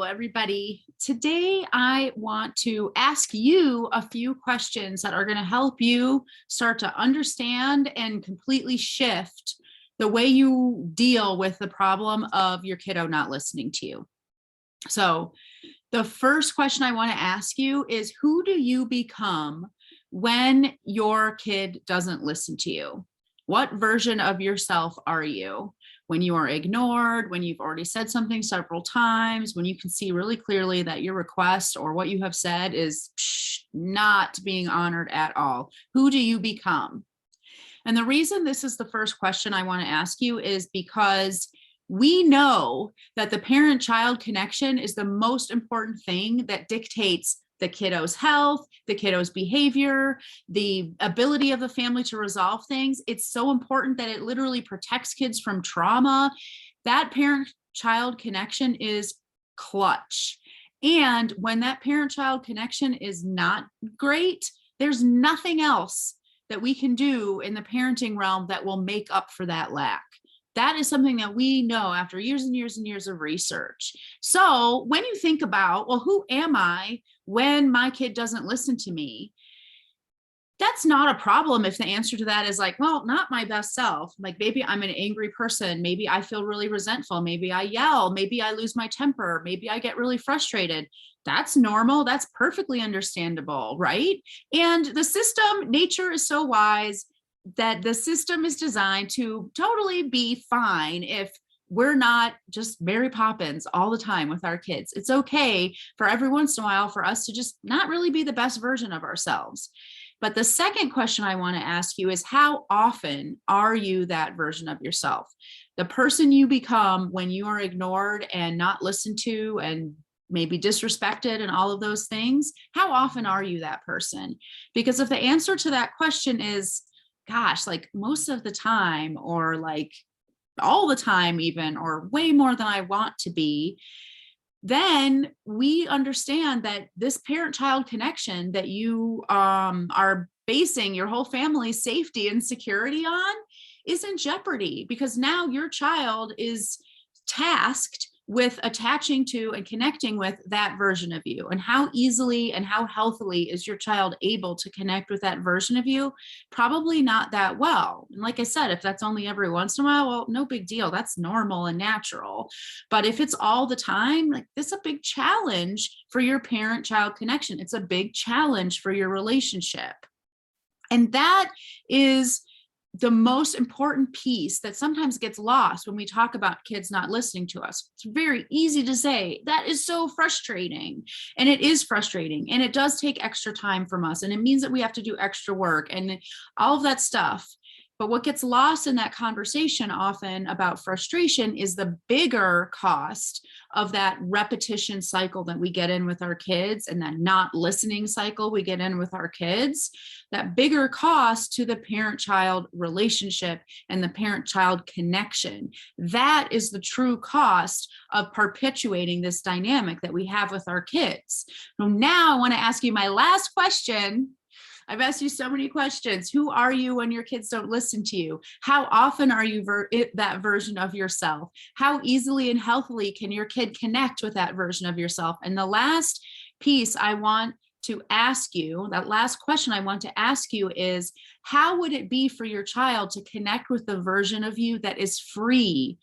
everybody. Today, I want to ask you a few questions that are going to help you start to understand and completely shift the way you deal with the problem of your kiddo not listening to you. So, the first question I want to ask you is, who do you become when your kid doesn't listen to you? What version of yourself are you? When you are ignored, when you've already said something several times, when you can see really clearly that your request or what you have said is not being honored at all. Who do you become? And the reason this is the first question I want to ask you is because we know that the parent-child connection is the most important thing that dictates the kiddo's health, the kiddo's behavior, the ability of the family to resolve things. It's so important that it literally protects kids from trauma. That parent-child connection is clutch. And when that parent-child connection is not great, there's nothing else that we can do in the parenting realm that will make up for that lack. That is something that we know after years and years and years of research. So when you think about, well, who am I when my kid doesn't listen to me? That's not a problem if the answer to that is like, well, not my best self. Like maybe I'm an angry person. Maybe I feel really resentful. Maybe I yell. Maybe I lose my temper. Maybe I get really frustrated. That's normal. That's perfectly understandable, right? And the system, nature is so wise that the system is designed to totally be fine if we're not just Mary Poppins all the time with our kids. It's okay for every once in a while for us to just not really be the best version of ourselves. But the second question I want to ask you is, how often are you that version of yourself? The person you become when you are ignored and not listened to and maybe disrespected and all of those things, how often are you that person? Because if the answer to that question is, gosh, like most of the time, or like all the time even, or way more than I want to be, then we understand that this parent-child connection that you are basing your whole family's safety and security on is in jeopardy, because now your child is tasked with attaching to and connecting with that version of you. And how easily and how healthily is your child able to connect with that version of you? Probably not that well. And like I said, if that's only every once in a while, well, no big deal. That's normal and natural. But if it's all the time, like this is a big challenge for your parent-child connection. It's a big challenge for your relationship. And that is the most important piece that sometimes gets lost when we talk about kids not listening to us. It's very easy to say, that is so frustrating. And it is frustrating. And it does take extra time from us. And it means that we have to do extra work and all of that stuff. But what gets lost in that conversation often about frustration is the bigger cost of that repetition cycle that we get in with our kids, and that not listening cycle we get in with our kids. That bigger cost to the parent-child relationship and the parent-child connection. That is the true cost of perpetuating this dynamic that we have with our kids. So now I want to ask you my last question. I've asked you so many questions. Who are you when your kids don't listen to you? How often are you that version of yourself? How easily and healthily can your kid connect with that version of yourself? And the last piece I want to ask you, that last question I want to ask you is, how would it be for your child to connect with the version of you that is free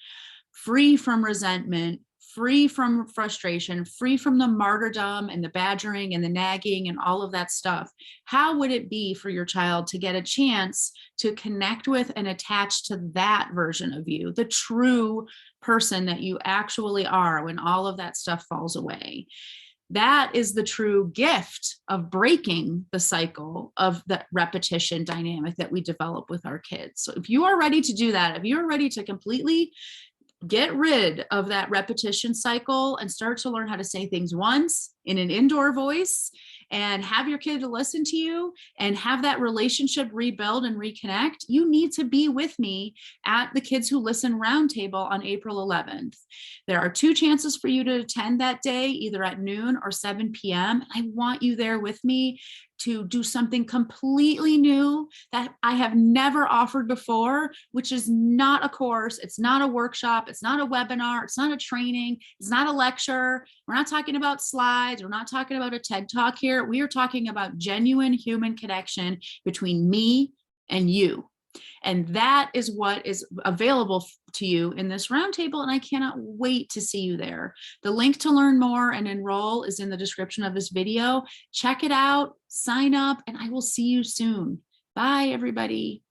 from resentment, free from frustration, free from the martyrdom and the badgering and the nagging and all of that stuff? How would it be for your child to get a chance to connect with and attach to that version of you, the true person that you actually are when all of that stuff falls away? That is the true gift of breaking the cycle of the repetition dynamic that we develop with our kids. So if you are ready to do that, if you're ready to completely get rid of that repetition cycle and start to learn how to say things once in an indoor voice and have your kid to listen to you and have that relationship rebuild and reconnect, you need to be with me at the Kids Who Listen Roundtable on April 11th. There are 2 chances for you to attend that day, either at noon or 7 p.m. I want you there with me. to do something completely new that I have never offered before, which is not a course. It's not a workshop. It's not a webinar. It's not a training. It's not a lecture. We're not talking about slides. We're not talking about a TED Talk here. We are talking about genuine human connection between me and you. And that is what is available to you in this roundtable. And I cannot wait to see you there. The link to learn more and enroll is in the description of this video. Check it out, sign up, and I will see you soon. Bye, everybody.